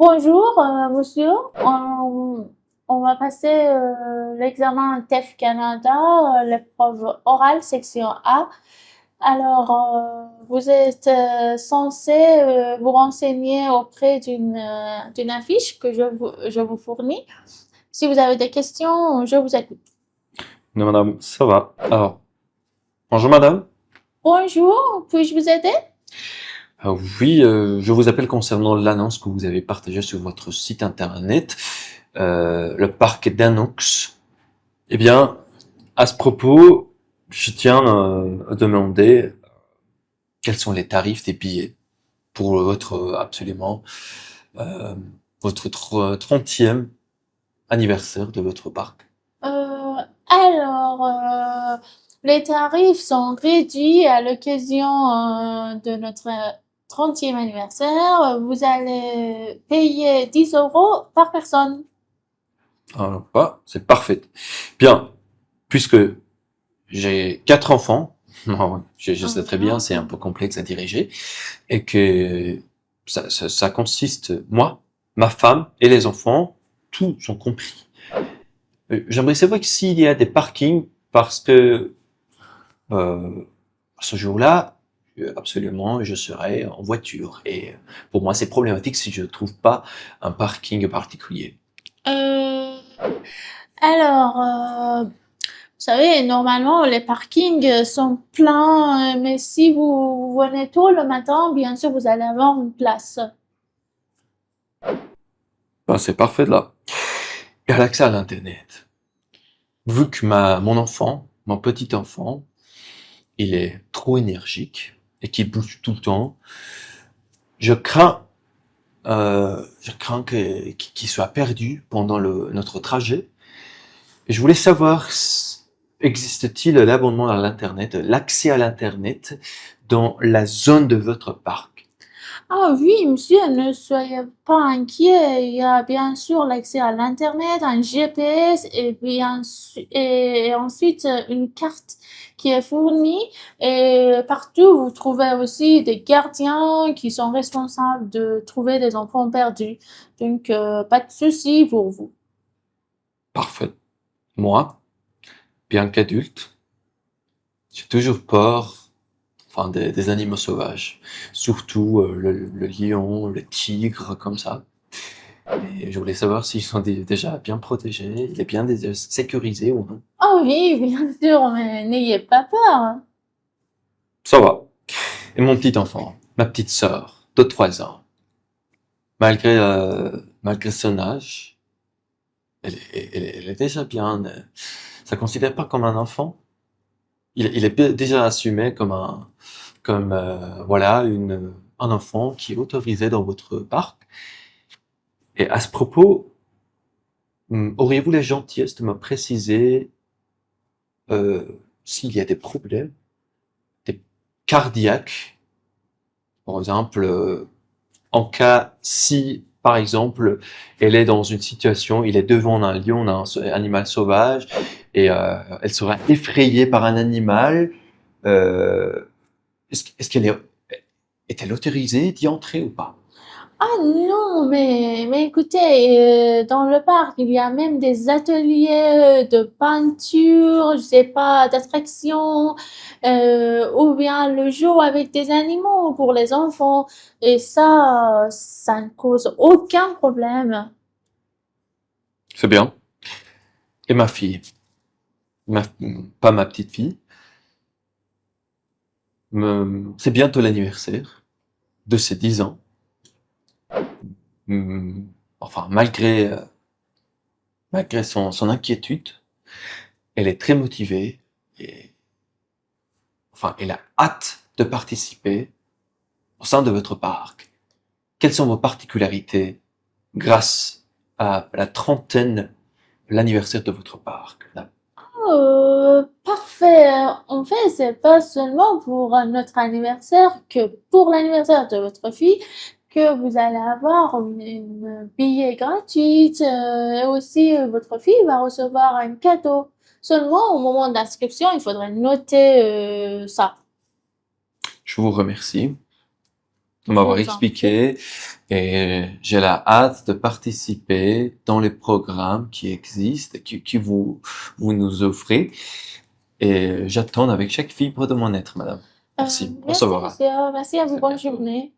Bonjour, monsieur. On va passer l'examen TEF Canada, l'épreuve orale section A. Alors, vous êtes censé vous renseigner auprès d'une affiche que je vous fournis. Si vous avez des questions, je vous écoute. Non, madame, ça va. Alors, bonjour madame. Bonjour, puis-je vous aider? Oui, je vous appelle concernant l'annonce que vous avez partagée sur votre site internet, le parc d'Anox. Eh bien, à ce propos, je tiens à demander quels sont les tarifs des billets pour absolument, euh, votre 30e anniversaire de votre parc. Euh, alors, les tarifs sont réduits à l'occasion de notre 30e anniversaire. Vous allez payer 10 euros par personne. Alors, c'est parfait. Bien, puisque j'ai 4 enfants. Non, je sais très bien, c'est un peu complexe à diriger, et que ça consiste, moi, ma femme et les enfants, tout sont compris. J'aimerais savoir que s'il y a des parkings, parce que euh, ce jour-là, absolument, je serai en voiture. Et pour moi, c'est problématique si je ne trouve pas un parking particulier. Euh, alors, vous savez, normalement, les parkings sont pleins, mais si vous venez tôt le matin, bien sûr, vous allez avoir une place. Ben, c'est parfait là. Et à l'accès à l'Internet. Vu que mon petit enfant, il est trop énergique et qu'il bouge tout le temps. Je crains, qu'il soit perdu pendant notre trajet. Et je voulais savoir, existe-t-il l'abonnement à l'Internet, l'accès à l'Internet dans la zone de votre parc? Ah oui, monsieur, ne soyez pas inquiet. Il y a bien sûr l'accès à l'Internet, un GPS et et ensuite une carte qui est fournie. Et partout, vous trouvez aussi des gardiens qui sont responsables de trouver des enfants perdus. Donc, pas de souci pour vous. Parfait. Moi, bien qu'adulte, j'ai toujours peur, enfin, des animaux sauvages. Surtout le lion, le tigre, comme ça. Et je voulais savoir s'ils sont déjà bien protégés, et bien sécurisés ou non. Ah oui, bien sûr, mais n'ayez pas peur. Ça va. Et mon petit enfant, ma petite sœur, de 3 ans, malgré, malgré son âge, elle est déjà bien. Ça ne considère pas comme un enfant. Il est déjà assumé comme voilà, un enfant qui est autorisé dans votre parc. Et à ce propos, auriez-vous la gentillesse de me préciser s'il y a des problèmes, des cardiaques, par exemple, en cas si, par exemple, elle est dans une situation, il est devant un lion, un animal sauvage, et elle sera effrayée par un animal, euh, est-ce qu'elle est-elle autorisée d'y entrer ou pas? Ah non, mais écoutez, dans le parc, il y a même des ateliers de peinture, je sais pas, d'attraction, ou bien le jeu avec des animaux pour les enfants. Et ça ne cause aucun problème. C'est bien. Et ma fille, ma, pas ma petite fille, c'est bientôt l'anniversaire de ses 10 ans. Enfin, malgré son inquiétude, elle est très motivée et enfin, elle a hâte de participer au sein de votre parc. Quelles sont vos particularités grâce à la trentaine, l'anniversaire de votre parc? Parfait. En fait, c'est pas seulement pour notre anniversaire que pour l'anniversaire de votre fille que vous allez avoir une billet gratuite. Et aussi, votre fille va recevoir un cadeau. Seulement, au moment de l'inscription, il faudrait noter ça. Je vous remercie. de m'avoir Très expliqué et j'ai la hâte de participer dans les programmes qui existent, que vous nous offrez et j'attends avec chaque fibre de mon être, madame. Merci. On se Merci, verra. monsieur. Merci à vous. Bonne journée.